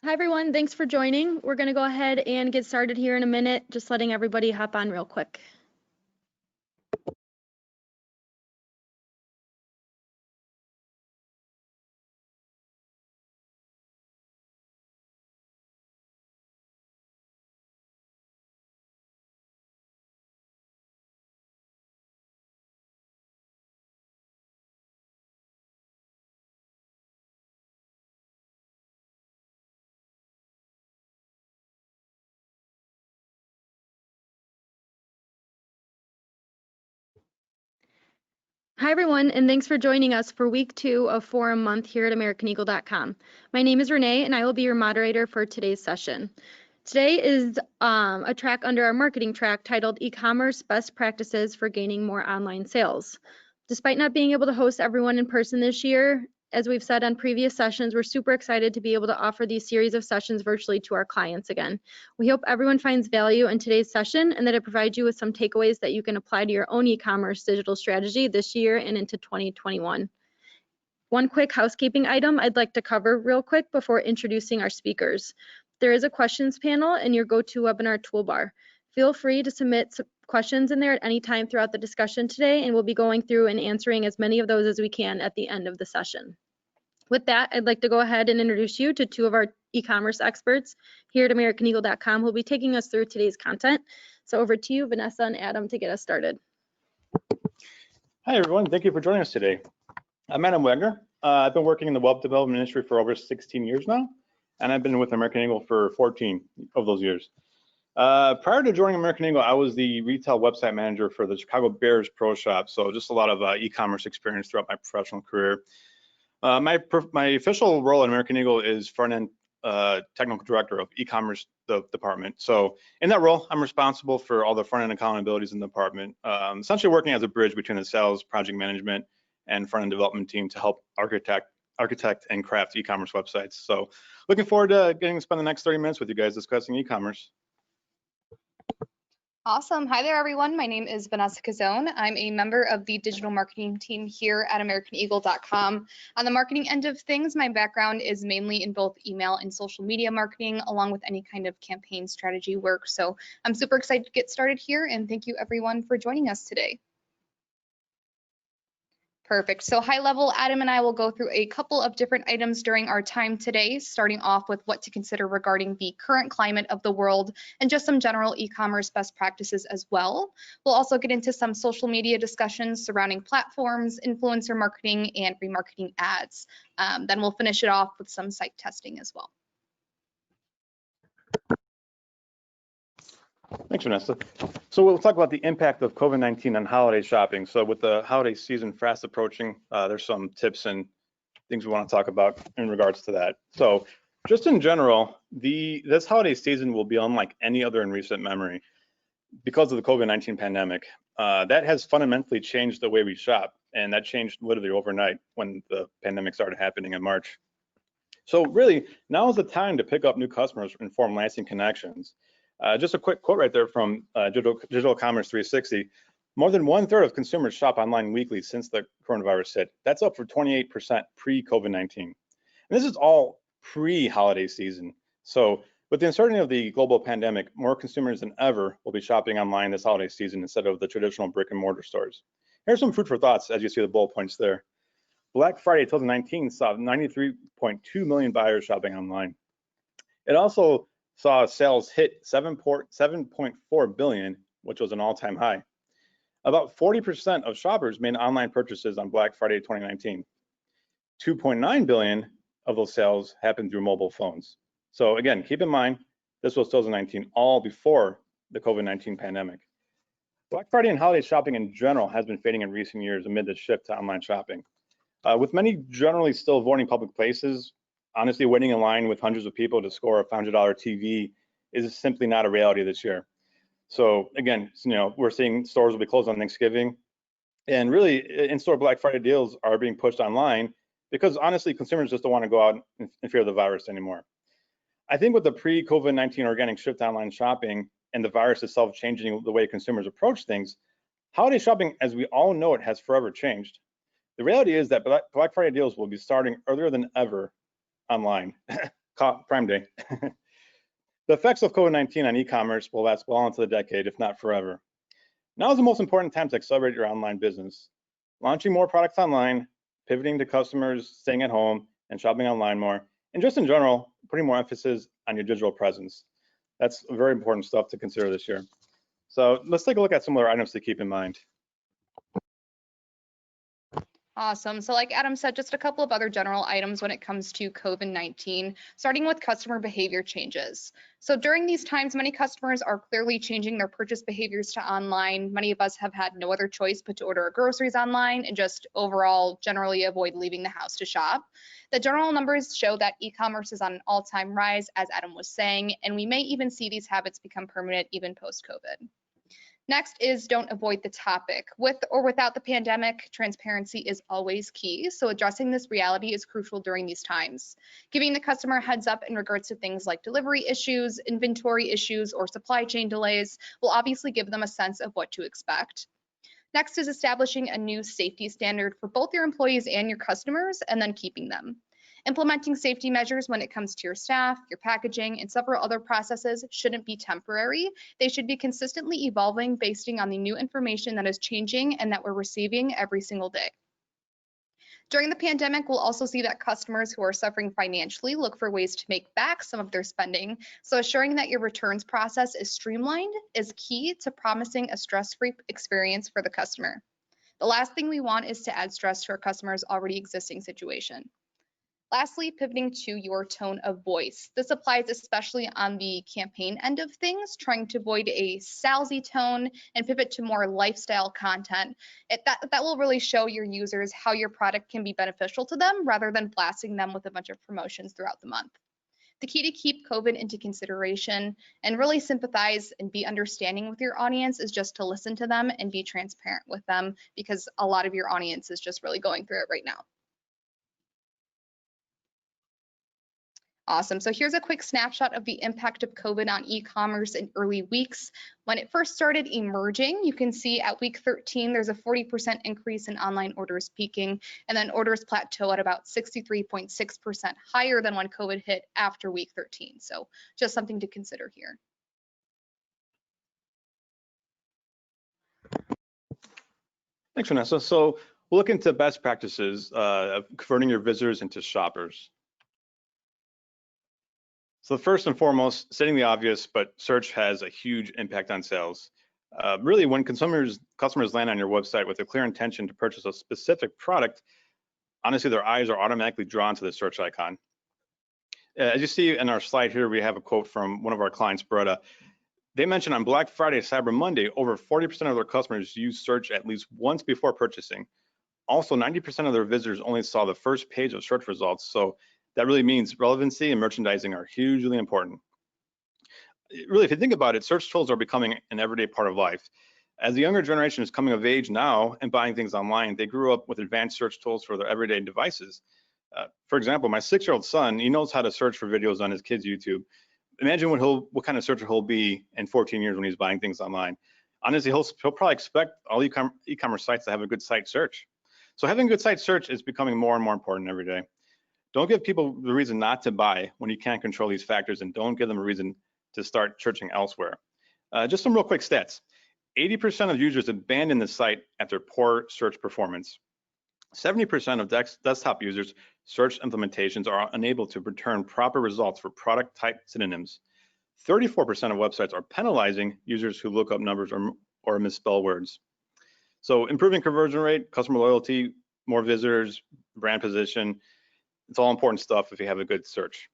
Hi, everyone. Thanks for joining. We're going to go ahead and get started here in a minute, just letting everybody hop on real quick. Hi, everyone, and thanks for joining us for week 2 of Forum Month here at Americaneagle.com. My name is Renee, and I will be your moderator for today's session. Today is a track under our marketing track titled E-commerce Best Practices for Gaining More Online Sales. Despite not being able to host everyone in person this year, as we've said on previous sessions, we're super excited to be able to offer these series of sessions virtually to our clients again. We hope everyone finds value in today's session and that it provides you with some takeaways that you can apply to your own e-commerce digital strategy this year and into 2021. One quick housekeeping item I'd like to cover real quick before introducing our speakers. There is a questions panel in your GoToWebinar toolbar. Feel free to submit questions in there at any time throughout the discussion today, and we'll be going through and answering as many of those as we can at the end of the session. With that, I'd like to go ahead and introduce you to two of our e-commerce experts here at Americaneagle.com who will be taking us through today's content. So over to you, Vanessa and Adam, to get us started. Hi, everyone. Thank you for joining us today. I'm Adam Wagner. I've been working in the web development industry for over 16 years now, and I've been with American Eagle for 14 of those years. Prior to joining American Eagle, I was the retail website manager for the Chicago Bears Pro Shop, so just a lot of e-commerce experience throughout my professional career. My official role at American Eagle is front-end technical director of e-commerce department. So in that role, I'm responsible for all the front-end accountabilities in the department, essentially working as a bridge between the sales, project management, and front-end development team to help architect and craft e-commerce websites. So looking forward to getting to spend the next 30 minutes with you guys discussing e-commerce. Awesome. Hi there, everyone. My name is Vanessa Cazone. I'm a member of the digital marketing team here at Americaneagle.com. On the marketing end of things, my background is mainly in both email and social media marketing, along with any kind of campaign strategy work. So I'm super excited to get started here, and thank you everyone for joining us today. Perfect. So high level, Adam and I will go through a couple of different items during our time today, starting off with what to consider regarding the current climate of the world and just some general e-commerce best practices as well. We'll also get into some social media discussions surrounding platforms, influencer marketing, and remarketing ads. Then we'll finish it off with some site testing as well. Thanks, Vanessa. So we'll talk about the impact of COVID-19 on holiday shopping. So with the holiday season fast approaching, there's some tips and things we want to talk about in regards to that. So just in general, this holiday season will be unlike any other in recent memory because of the COVID-19 pandemic. That has fundamentally changed the way we shop, and that changed literally overnight when the pandemic started happening in March. So really, now is the time to pick up new customers and form lasting connections. Just a quick quote right there from Digital Commerce 360. More than 1/3 of consumers shop online weekly since the coronavirus hit. That's up for 28% pre-COVID-19. And this is all pre-holiday season. So with the uncertainty of the global pandemic, more consumers than ever will be shopping online this holiday season instead of the traditional brick and mortar stores. Here's some food for thoughts as you see the bullet points there. Black Friday 2019 saw 93.2 million buyers shopping online. It also saw sales hit 7.4 billion, which was an all-time high. About 40% of shoppers made online purchases on Black Friday 2019. 2.9 billion of those sales happened through mobile phones. So again, keep in mind, this was 2019, all before the COVID-19 pandemic. Black Friday and holiday shopping in general has been fading in recent years amid the shift to online shopping. With many generally still avoiding public places, honestly, waiting in line with hundreds of people to score a $500 TV is simply not a reality this year. So again, we're seeing stores will be closed on Thanksgiving, and really in-store Black Friday deals are being pushed online because honestly, consumers just don't want to go out in fear of the virus anymore. I think with the pre-COVID-19 organic shift to online shopping and the virus itself changing the way consumers approach things, holiday shopping, as we all know it, has forever changed. The reality is that Black Friday deals will be starting earlier than ever online. Prime Day. The effects of COVID-19 on e-commerce will last well into the decade, if not forever. Now is the most important time to accelerate your online business. Launching more products online, pivoting to customers staying at home and shopping online more, and just in general, putting more emphasis on your digital presence. That's very important stuff to consider this year. So let's take a look at some other items to keep in mind. Awesome. So like Adam said, just a couple of other general items when it comes to COVID-19, starting with customer behavior changes. So during these times, many customers are clearly changing their purchase behaviors to online. Many of us have had no other choice but to order our groceries online and just overall generally avoid leaving the house to shop. The general numbers show that e-commerce is on an all-time rise, as Adam was saying, and we may even see these habits become permanent even post-COVID. Next is don't avoid the topic. With or without the pandemic, transparency is always key. So addressing this reality is crucial during these times. Giving the customer a heads up in regards to things like delivery issues, inventory issues, or supply chain delays will obviously give them a sense of what to expect. Next is establishing a new safety standard for both your employees and your customers, and then keeping them. Implementing safety measures when it comes to your staff, your packaging, and several other processes shouldn't be temporary. They should be consistently evolving based on the new information that is changing and that we're receiving every single day. During the pandemic, we'll also see that customers who are suffering financially look for ways to make back some of their spending. So assuring that your returns process is streamlined is key to promising a stress-free experience for the customer. The last thing we want is to add stress to our customers' already existing situation. Lastly, pivoting to your tone of voice. This applies especially on the campaign end of things, trying to avoid a salesy tone and pivot to more lifestyle content. That will really show your users how your product can be beneficial to them rather than blasting them with a bunch of promotions throughout the month. The key to keep COVID into consideration and really sympathize and be understanding with your audience is just to listen to them and be transparent with them, because a lot of your audience is just really going through it right now. Awesome. So here's a quick snapshot of the impact of COVID on e-commerce in early weeks. When it first started emerging, you can see at week 13, there's a 40% increase in online orders peaking, and then orders plateau at about 63.6% higher than when COVID hit after week 13. So just something to consider here. Thanks, Vanessa. So we'll look into best practices of converting your visitors into shoppers. So first and foremost, stating the obvious, but search has a huge impact on sales. Really, when customers land on your website with a clear intention to purchase a specific product, honestly, their eyes are automatically drawn to the search icon. As you see in our slide here, we have a quote from one of our clients, Beretta. They mentioned on Black Friday, Cyber Monday, over 40% of their customers use search at least once before purchasing. Also, 90% of their visitors only saw the first page of search results. So that really means relevancy and merchandising are hugely important. Really, if you think about it, search tools are becoming an everyday part of life. As the younger generation is coming of age now and buying things online, they grew up with advanced search tools for their everyday devices. For example, my 6-year-old son, he knows how to search for videos on his kid's YouTube. Imagine what kind of searcher he'll be in 14 years when he's buying things online. Honestly, he'll probably expect all e-commerce sites to have a good site search. So having a good site search is becoming more and more important every day. Don't give people the reason not to buy when you can't control these factors, and don't give them a reason to start searching elsewhere. Just some real quick stats. 80% of users abandon the site after poor search performance. 70% of desktop users' search implementations are unable to return proper results for product type synonyms. 34% of websites are penalizing users who look up numbers or misspell words. So improving conversion rate, customer loyalty, more visitors, brand position, it's all important stuff if you have a good search.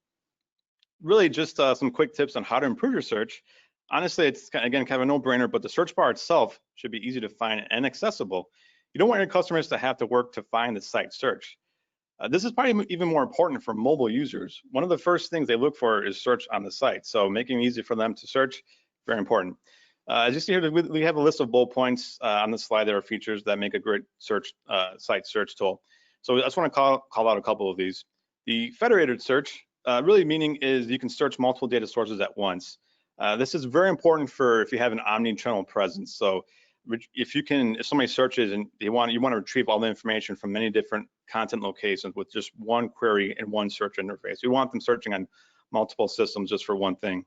Really just some quick tips on how to improve your search. Honestly, it's again kind of a no-brainer, but the search bar itself should be easy to find and accessible. You don't want your customers to have to work to find the site search. This is probably even more important for mobile users. One of the first things they look for is search on the site. So making it easy for them to search, very important. As you see here, we have a list of bullet points on the slide. There are features that make a great search site search tool. So I just want to call out a couple of these. The federated search, really meaning is you can search multiple data sources at once. This is very important for if you have an omni-channel presence. So if somebody searches and you want to retrieve all the information from many different content locations with just one query and one search interface. You want them searching on multiple systems just for one thing.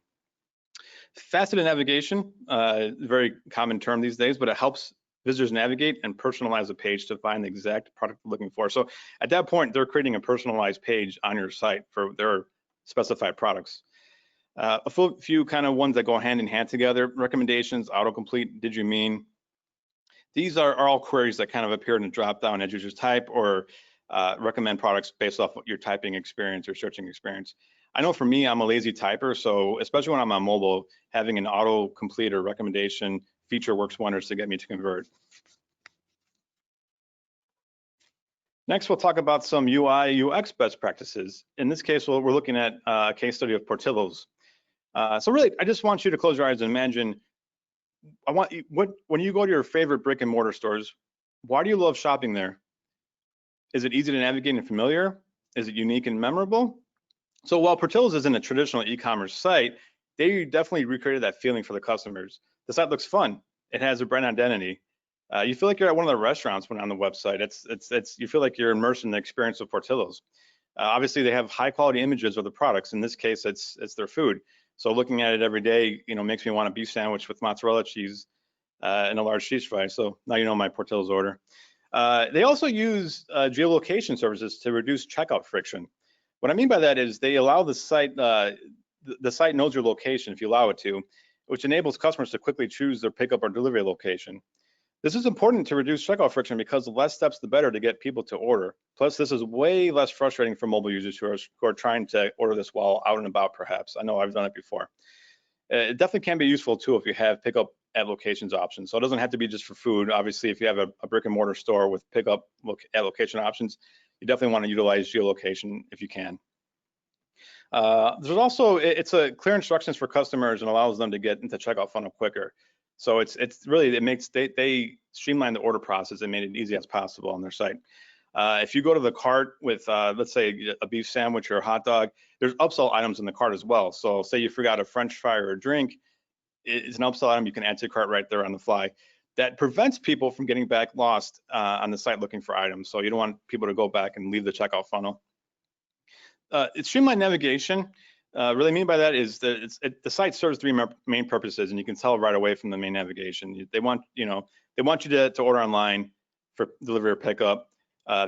Faceted navigation, very common term these days, but it helps visitors navigate and personalize a page to find the exact product they're looking for. So at that point, they're creating a personalized page on your site for their specified products. A few kind of ones that go hand in hand together: recommendations, autocomplete, did you mean? These are all queries that kind of appear in a drop-down as users type, or recommend products based off your typing experience or searching experience. I know for me, I'm a lazy typer, so especially when I'm on mobile, having an autocomplete or recommendation feature works wonders to get me to convert. Next, we'll talk about some UI/UX best practices. In this case, we're looking at a case study of Portillo's. So really, I just want you to close your eyes and imagine, when you go to your favorite brick and mortar stores, why do you love shopping there? Is it easy to navigate and familiar? Is it unique and memorable? So while Portillo's isn't a traditional e-commerce site, they definitely recreated that feeling for the customers. The site looks fun. It has a brand identity. You feel like you're at one of the restaurants when on the website. You feel like you're immersed in the experience of Portillo's. Obviously, they have high quality images of the products. In this case, it's their food. So looking at it every day, makes me want a beef sandwich with mozzarella cheese and a large cheese fry. So now you know my Portillo's order. They also use geolocation services to reduce checkout friction. What I mean by that is they allow the site knows your location if you allow it to, which enables customers to quickly choose their pickup or delivery location. This is important to reduce checkout friction because the less steps, the better to get people to order. Plus, this is way less frustrating for mobile users who are trying to order this while out and about, perhaps. I know I've done it before. It definitely can be useful too if you have pickup at locations options. So it doesn't have to be just for food. Obviously, if you have a brick and mortar store with pickup at location options, you definitely want to utilize geolocation if you can. There's also, it's a clear instructions for customers and allows them to get into checkout funnel quicker. So they streamline the order process and made it easy as possible on their site. If you go to the cart with, let's say, a beef sandwich or a hot dog, there's upsell items in the cart as well. So say you forgot a French fry or a drink, it's an upsell item you can add to your cart right there on the fly. That prevents people from getting back lost on the site looking for items. So you don't want people to go back and leave the checkout funnel. It's streamlined navigation. Really mean by that is that the site serves three main purposes, and you can tell right away from the main navigation. They want you to order online for delivery or pickup.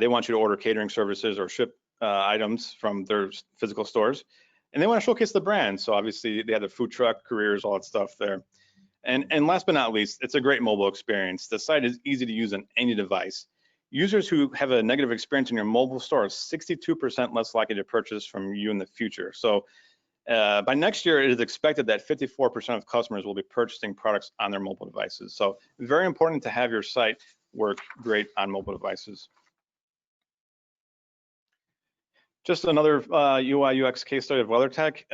They want you to order catering services or ship items from their physical stores, and they want to showcase the brand. So obviously they have the food truck, careers, all that stuff there. And last but not least, it's a great mobile experience. The site is easy to use on any device. Users who have a negative experience in your mobile store are 62% less likely to purchase from you in the future. So by next year, it is expected that 54% of customers will be purchasing products on their mobile devices. So very important to have your site work great on mobile devices. Just another UI/UX case study of WeatherTech.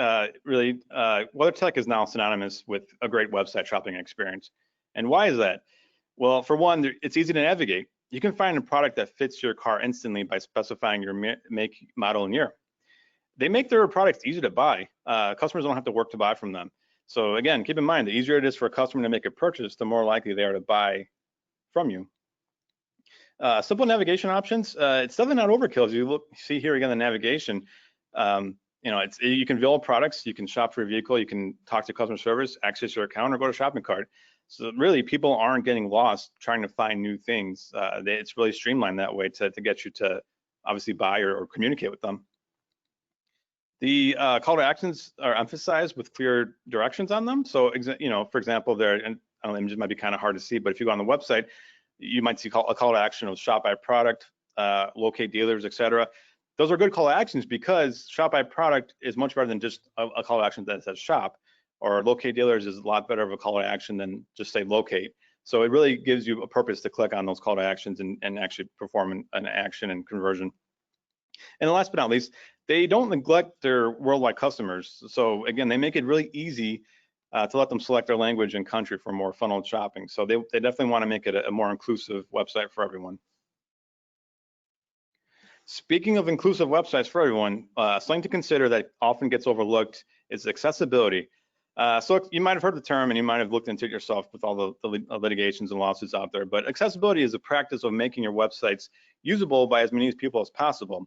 WeatherTech is now synonymous with a great website shopping experience. And why is that? Well, for one, it's easy to navigate. You can find a product that fits your car instantly by specifying your make, model, and year. They make their products easy to buy. Customers don't have to work to buy from them. So again, keep in mind, the easier it is for a customer to make a purchase, the more likely they are to buy from you. Simple navigation options. It's definitely not overkill. As you see here again, the navigation. You can view all products. You can shop for a vehicle. You can talk to customer service, access your account, or go to shopping cart. So really, people aren't getting lost trying to find new things. It's really streamlined that way to get you to obviously buy or communicate with them. The call to actions are emphasized with clear directions on them. So, for example, there, and I don't know, images might be kind of hard to see, but if you go on the website, you might see a call to action of shop by product, locate dealers, etc. Those are good call to actions because shop by product is much better than just a call to action that says shop, or locate dealers is a lot better of a call to action than just say locate. So it really gives you a purpose to click on those call to actions and actually perform an action and conversion. And last but not least, they don't neglect their worldwide customers. So again, they make it really easy to let them select their language and country for more funneled shopping. So they definitely want to make it a more inclusive website for everyone. Speaking of inclusive websites for everyone, something to consider that often gets overlooked is accessibility. So you might have heard the term and you might have looked into it yourself with all the litigations and lawsuits out there, but accessibility is a practice of making your websites usable by as many people as possible.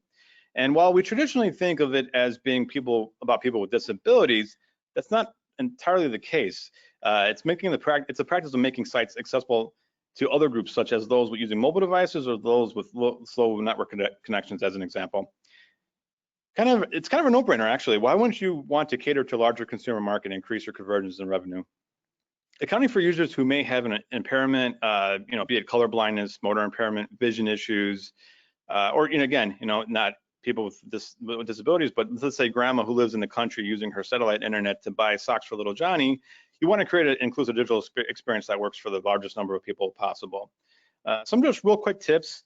And while we traditionally think of it as being about people with disabilities, that's not entirely the case. It's a practice of making sites accessible to other groups, such as those using mobile devices or those with slow network connections, as an example. It's kind of a no-brainer, actually. Why wouldn't you want to cater to larger consumer market and increase your conversions and revenue? Accounting for users who may have an impairment, be it color blindness, motor impairment, vision issues, or again, not people with disabilities, but let's say grandma who lives in the country using her satellite internet to buy socks for little Johnny. You want to create an inclusive digital experience that works for the largest number of people possible. Some just real quick tips.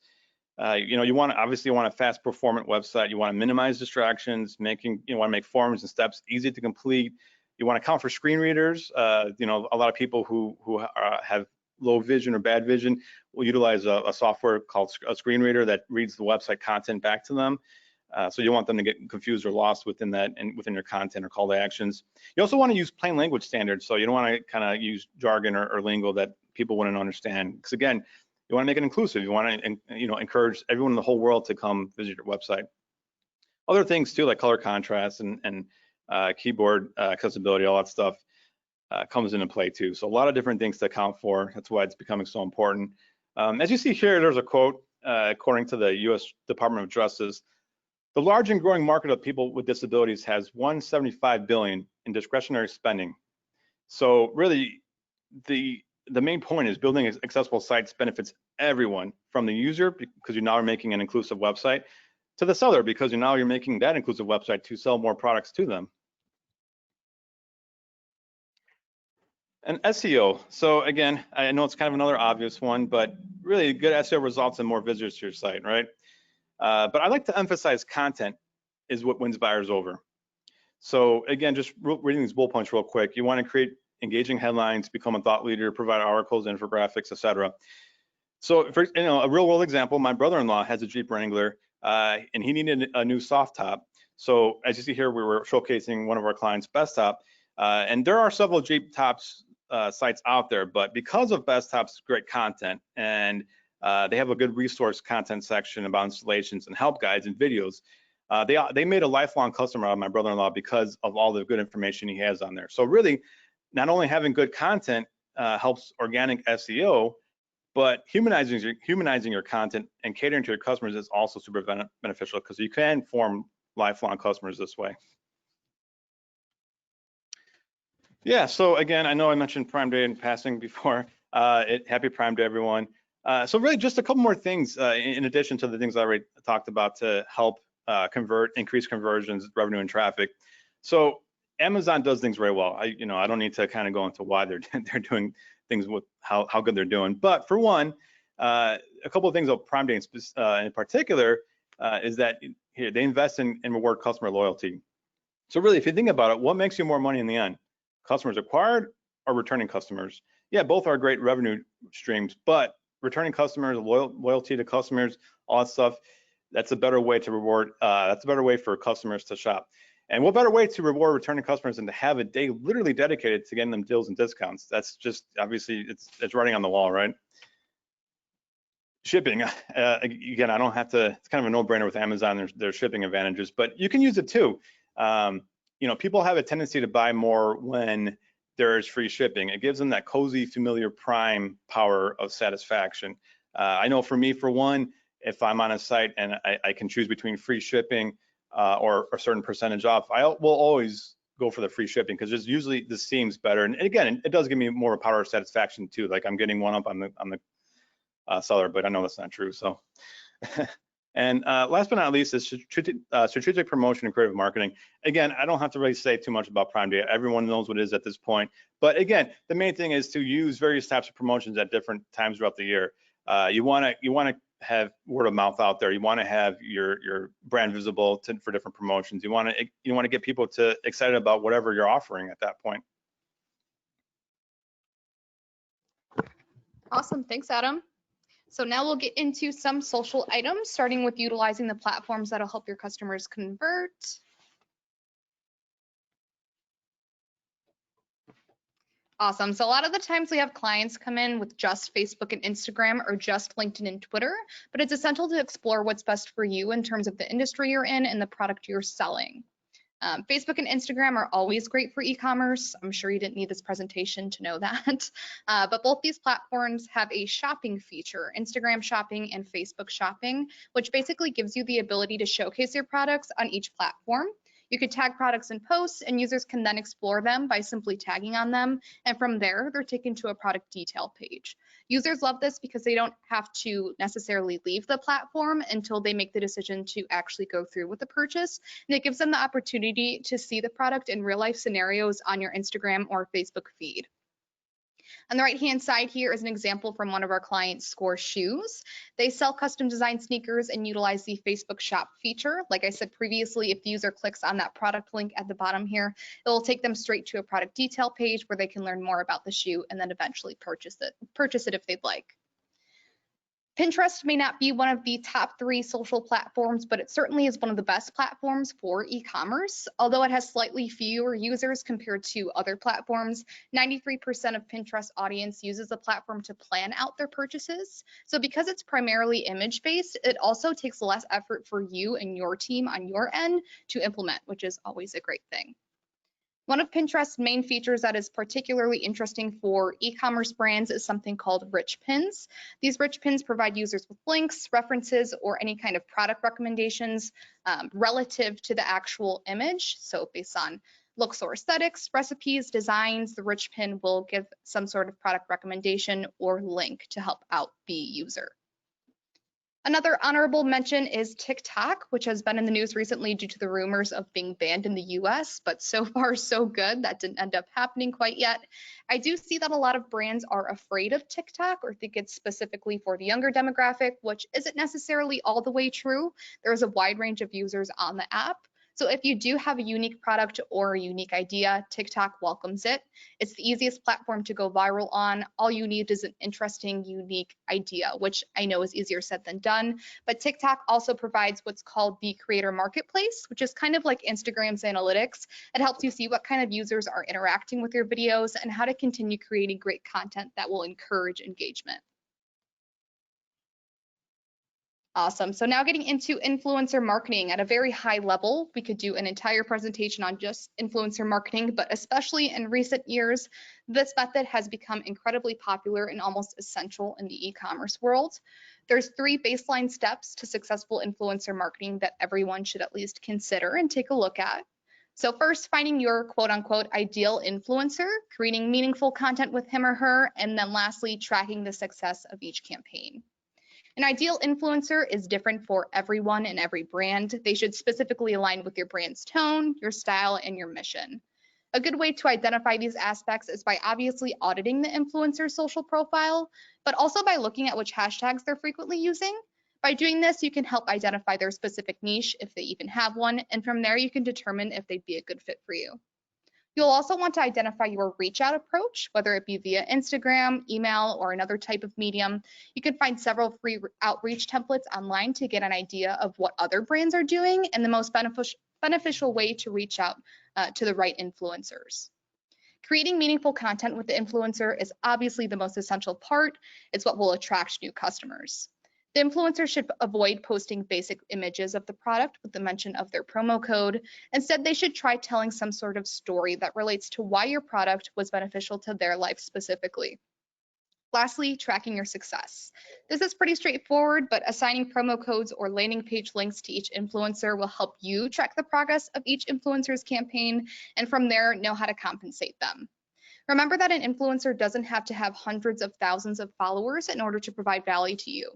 You want a fast performant website. You want to minimize distractions, want to make forms and steps easy to complete. You want to account for screen readers. A lot of people who have low vision or bad vision will utilize a software called a screen reader that reads the website content back to them. So you want them to get confused or lost within that and within your content or call to actions. You also want to use plain language standards. So you don't want to kind of use jargon or lingo that people wouldn't understand. Because again, you want to make it inclusive. You want to encourage everyone in the whole world to come visit your website. Other things too, like color contrast and keyboard accessibility, all that stuff comes into play too. So a lot of different things to account for. That's why it's becoming so important. As you see here, there's a quote according to the U.S. Department of Justice. The large and growing market of people with disabilities has $175 billion in discretionary spending. So really, the main point is building accessible sites benefits everyone, from the user because you now are making an inclusive website, to the seller because you're making that inclusive website to sell more products to them. And SEO. So again, I know it's kind of another obvious one, but really good SEO results in more visitors to your site, right? But I like to emphasize content is what wins buyers over. So again, just reading these bullet points real quick. You want to create engaging headlines, become a thought leader, provide articles, infographics, etc. So for a real world example, my brother-in-law has a Jeep Wrangler and he needed a new soft top. So as you see here, we were showcasing one of our clients' Best Top, and there are several Jeep Tops sites out there, but because of Best Top's great content and they have a good resource content section about installations and help guides and videos, they made a lifelong customer out of my brother-in-law because of all the good information he has on there. So really, not only having good content helps organic SEO, but humanizing your content and catering to your customers is also super beneficial because you can form lifelong customers this way. Yeah, so again, I know I mentioned Prime Day in passing before. Happy Prime Day, everyone. So really just a couple more things in addition to the things I already talked about to help increase conversions, revenue, and traffic. So Amazon does things very well. I don't need to kind of go into why they're doing things with how good they're doing. But for one, a couple of things of Prime Day in particular is that here they invest in reward customer loyalty. So really, if you think about it, what makes you more money in the end? Customers acquired or returning customers? Yeah, both are great revenue streams, but returning customers, loyalty to customers, all that stuff, that's a better way to reward. That's a better way for customers to shop. And what better way to reward returning customers than to have a day literally dedicated to getting them deals and discounts? That's just obviously it's writing on the wall, right? Shipping, again, I don't have to. It's kind of a no-brainer with Amazon. There's shipping advantages, but you can use it too. People have a tendency to buy more when there's free shipping. It gives them that cozy, familiar Prime power of satisfaction. I know for me, for one, if I'm on a site and I can choose between free shipping or a certain percentage off, I will always go for the free shipping because there's usually this seems better. And again, it does give me more power of satisfaction too. Like I'm getting one up on the seller, but I know that's not true. So, and last but not least is strategic promotion and creative marketing. Again, I don't have to really say too much about Prime Day. Everyone knows what it is at this point. But again, the main thing is to use various types of promotions at different times throughout the year. You want to have word of mouth out there. You want to have your brand visible for different promotions. You want to get people excited about whatever you're offering at that point. Awesome, thanks, Adam. So now we'll get into some social items, starting with utilizing the platforms that'll help your customers convert. Awesome. So a lot of the times we have clients come in with just Facebook and Instagram or just LinkedIn and Twitter, but it's essential to explore what's best for you in terms of the industry you're in and the product you're selling. Facebook and Instagram are always great for e-commerce. I'm sure you didn't need this presentation to know that. But both these platforms have a shopping feature, Instagram shopping and Facebook shopping, which basically gives you the ability to showcase your products on each platform. You could tag products in posts and users can then explore them by simply tagging on them. And from there, they're taken to a product detail page. Users love this because they don't have to necessarily leave the platform until they make the decision to actually go through with the purchase. And it gives them the opportunity to see the product in real life scenarios on your Instagram or Facebook feed. On the right-hand side here is an example from one of our clients, Score Shoes. They sell custom designed sneakers and utilize the Facebook shop feature. Like I said previously, if the user clicks on that product link at the bottom here, it will take them straight to a product detail page where they can learn more about the shoe and then eventually purchase it if they'd like. Pinterest may not be one of the top 3 social platforms, but it certainly is one of the best platforms for e-commerce. Although it has slightly fewer users compared to other platforms, 93% of Pinterest audience uses the platform to plan out their purchases. So because it's primarily image-based, it also takes less effort for you and your team on your end to implement, which is always a great thing. One of Pinterest's main features that is particularly interesting for e-commerce brands is something called rich pins. These rich pins provide users with links, references, or any kind of product recommendations relative to the actual image. So based on looks or aesthetics, recipes, designs, the rich pin will give some sort of product recommendation or link to help out the user. Another honorable mention is TikTok, which has been in the news recently due to the rumors of being banned in the US, but so far so good. That didn't end up happening quite yet. I do see that a lot of brands are afraid of TikTok or think it's specifically for the younger demographic, which isn't necessarily all the way true. There is a wide range of users on the app. So if you do have a unique product or a unique idea, TikTok welcomes it. It's the easiest platform to go viral on. All you need is an interesting, unique idea, which I know is easier said than done. But TikTok also provides what's called the creator marketplace, which is kind of like Instagram's analytics. It helps you see what kind of users are interacting with your videos and how to continue creating great content that will encourage engagement. Awesome. So now getting into influencer marketing at a very high level, we could do an entire presentation on just influencer marketing, but especially in recent years, this method has become incredibly popular and almost essential in the e-commerce world. There's 3 baseline steps to successful influencer marketing that everyone should at least consider and take a look at. So first, finding your quote unquote ideal influencer, creating meaningful content with him or her, and then lastly, tracking the success of each campaign. An ideal influencer is different for everyone and every brand. They should specifically align with your brand's tone, your style, and your mission. A good way to identify these aspects is by obviously auditing the influencer's social profile, but also by looking at which hashtags they're frequently using. By doing this, you can help identify their specific niche, if they even have one, and from there you can determine if they'd be a good fit for you. You'll also want to identify your reach out approach, whether it be via Instagram, email, or another type of medium. You can find several free outreach templates online to get an idea of what other brands are doing and the most beneficial way to reach out to the right influencers. Creating meaningful content with the influencer is obviously the most essential part. It's what will attract new customers. The influencer should avoid posting basic images of the product with the mention of their promo code. Instead, they should try telling some sort of story that relates to why your product was beneficial to their life specifically. Lastly, tracking your success. This is pretty straightforward, but assigning promo codes or landing page links to each influencer will help you track the progress of each influencer's campaign, and from there, know how to compensate them. Remember that an influencer doesn't have to have hundreds of thousands of followers in order to provide value to you.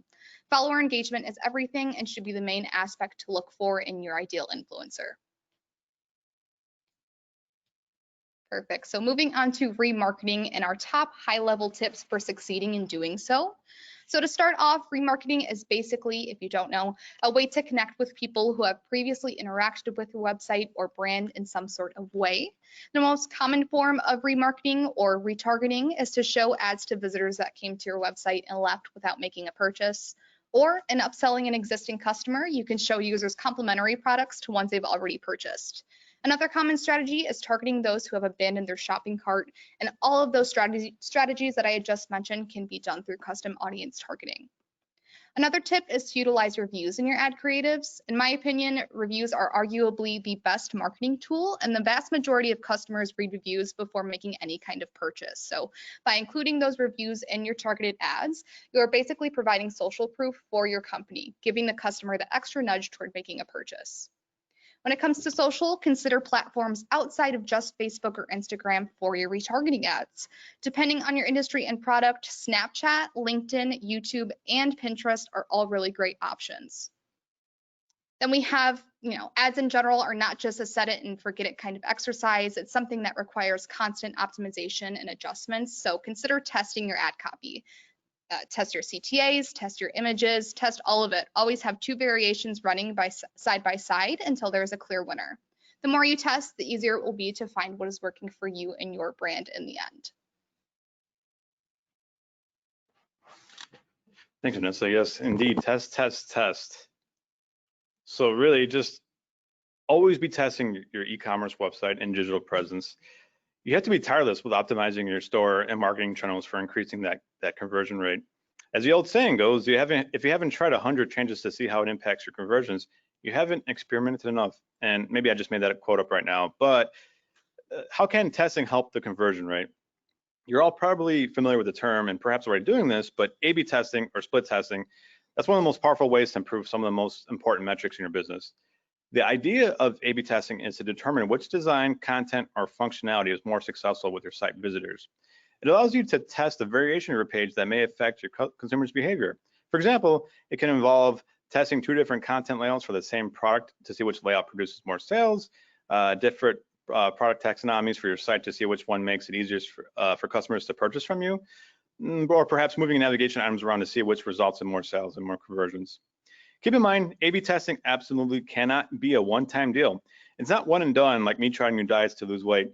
Follower engagement is everything and should be the main aspect to look for in your ideal influencer. Perfect. So moving on to remarketing and our top high-level tips for succeeding in doing so. So to start off, remarketing is basically, if you don't know, a way to connect with people who have previously interacted with your website or brand in some sort of way. The most common form of remarketing or retargeting is to show ads to visitors that came to your website and left without making a purchase. Or in upselling an existing customer, you can show users complimentary products to ones they've already purchased. Another common strategy is targeting those who have abandoned their shopping cart, and all of those strategies that I had just mentioned can be done through custom audience targeting. Another tip is to utilize reviews in your ad creatives. In my opinion, reviews are arguably the best marketing tool, and the vast majority of customers read reviews before making any kind of purchase. So by including those reviews in your targeted ads, you're basically providing social proof for your company, giving the customer the extra nudge toward making a purchase. When it comes to social, consider platforms outside of just Facebook or Instagram for your retargeting ads. Depending on your industry and product, Snapchat, LinkedIn, YouTube, and Pinterest are all really great options. Then we have, ads in general are not just a set it and forget it kind of exercise. It's something that requires constant optimization and adjustments. So consider testing your ad copy. Test your CTAs, test your images, test all of it. Always have two variations running side by side until there is a clear winner. The more you test, the easier it will be to find what is working for you and your brand in the end. Thanks, Vanessa. Yes, indeed. Test, test, test. So really just always be testing your e-commerce website and digital presence. You have to be tireless with optimizing your store and marketing channels for increasing that conversion rate. As the old saying goes, if you haven't tried 100 changes to see how it impacts your conversions, you haven't experimented enough. And maybe I just made that quote up right now, but how can testing help the conversion rate? You're all probably familiar with the term and perhaps already doing this, but A/B testing or split testing, that's one of the most powerful ways to improve some of the most important metrics in your business. The idea of A/B testing is to determine which design, content, or functionality is more successful with your site visitors. It allows you to test a variation of your page that may affect your consumers' behavior. For example, it can involve testing 2 different content layouts for the same product to see which layout produces more sales, different product taxonomies for your site to see which one makes it easiest for customers to purchase from you, or perhaps moving navigation items around to see which results in more sales and more conversions. Keep in mind, A/B testing absolutely cannot be a one-time deal. It's not one and done like me trying new diets to lose weight.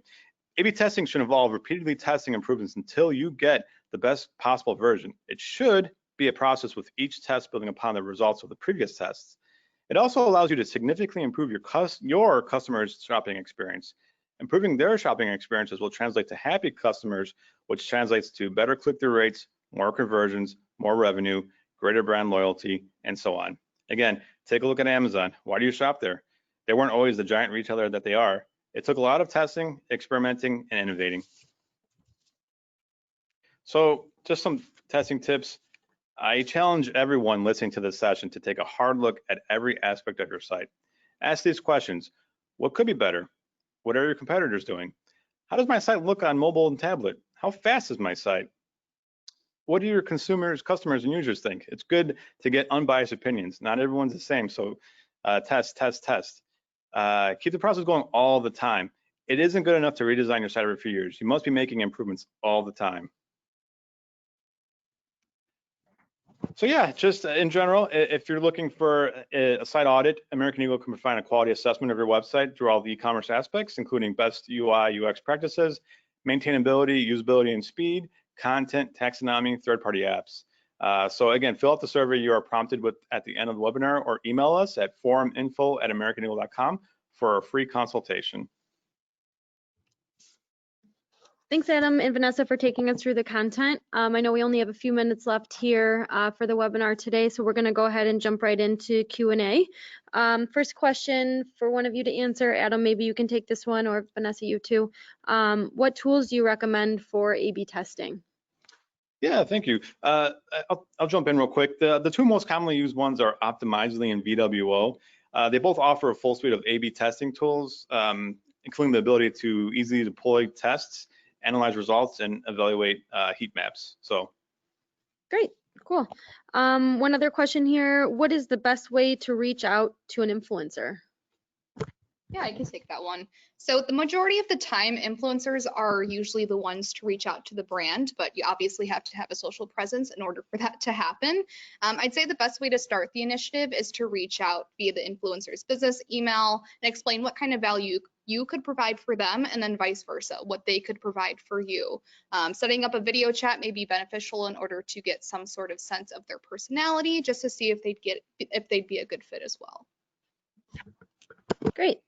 A/B testing should involve repeatedly testing improvements until you get the best possible version. It should be a process with each test building upon the results of the previous tests. It also allows you to significantly improve your customers' shopping experience. Improving their shopping experiences will translate to happy customers, which translates to better click-through rates, more conversions, more revenue, greater brand loyalty, and so on. Again, take a look at Amazon. Why do you shop there? They weren't always the giant retailer that they are. It took a lot of testing, experimenting, and innovating. So just some testing tips. I challenge everyone listening to this session to take a hard look at every aspect of your site. Ask these questions. What could be better? What are your competitors doing? How does my site look on mobile and tablet? How fast is my site? What do your customers, and users think? It's good to get unbiased opinions. Not everyone's the same, so test, test, test. Keep the process going all the time. It isn't good enough to redesign your site every few years. You must be making improvements all the time. So yeah, just in general, if you're looking for a site audit, American Eagle can provide a quality assessment of your website through all the e-commerce aspects, including best UI/UX practices, maintainability, usability, and speed, content, taxonomy, third-party apps. So again, fill out the survey you are prompted with at the end of the webinar, or email us at foruminfo@Americaneagle.com for a free consultation. Thanks, Adam and Vanessa, for taking us through the content. I know we only have a few minutes left here for the webinar today, so we're going to go ahead and jump right into Q&A. First question for one of you to answer. Adam, maybe you can take this one, or Vanessa, you too. What tools do you recommend for A/B testing? Yeah, thank you. I'll jump in real quick. The 2 most commonly used ones are Optimizely and VWO. They both offer a full suite of A/B testing tools, including the ability to easily deploy tests, analyze results, and evaluate heat maps. So great, cool. One other question here. What is the best way to reach out to an influencer? Yeah, I can take that one. So the majority of the time, influencers are usually the ones to reach out to the brand, but you obviously have to have a social presence in order for that to happen. I'd say the best way to start the initiative is to reach out via the influencer's business email and explain what kind of value you could provide for them, and then vice versa, what they could provide for you. Setting up a video chat may be beneficial in order to get some sort of sense of their personality, just to see if they'd be a good fit as well. Great.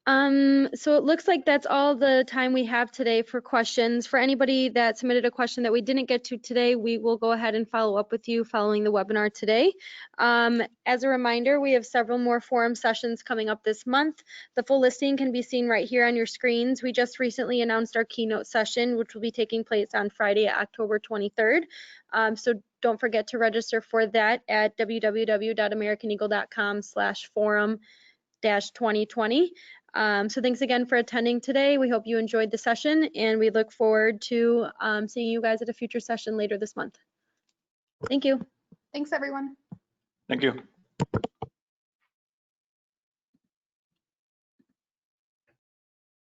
So it looks like that's all the time we have today for questions. For anybody that submitted a question that we didn't get to today, we will go ahead and follow up with you following the webinar today. As a reminder, we have several more forum sessions coming up this month. The full listing can be seen right here on your screens. We just recently announced our keynote session, which will be taking place on Friday, October 23rd. So don't forget to register for that at www.americaneagle.com/forum-2020. So thanks again for attending today. We hope you enjoyed the session, and we look forward to seeing you guys at a future session later this month. Thank you. Thanks, everyone. Thank you.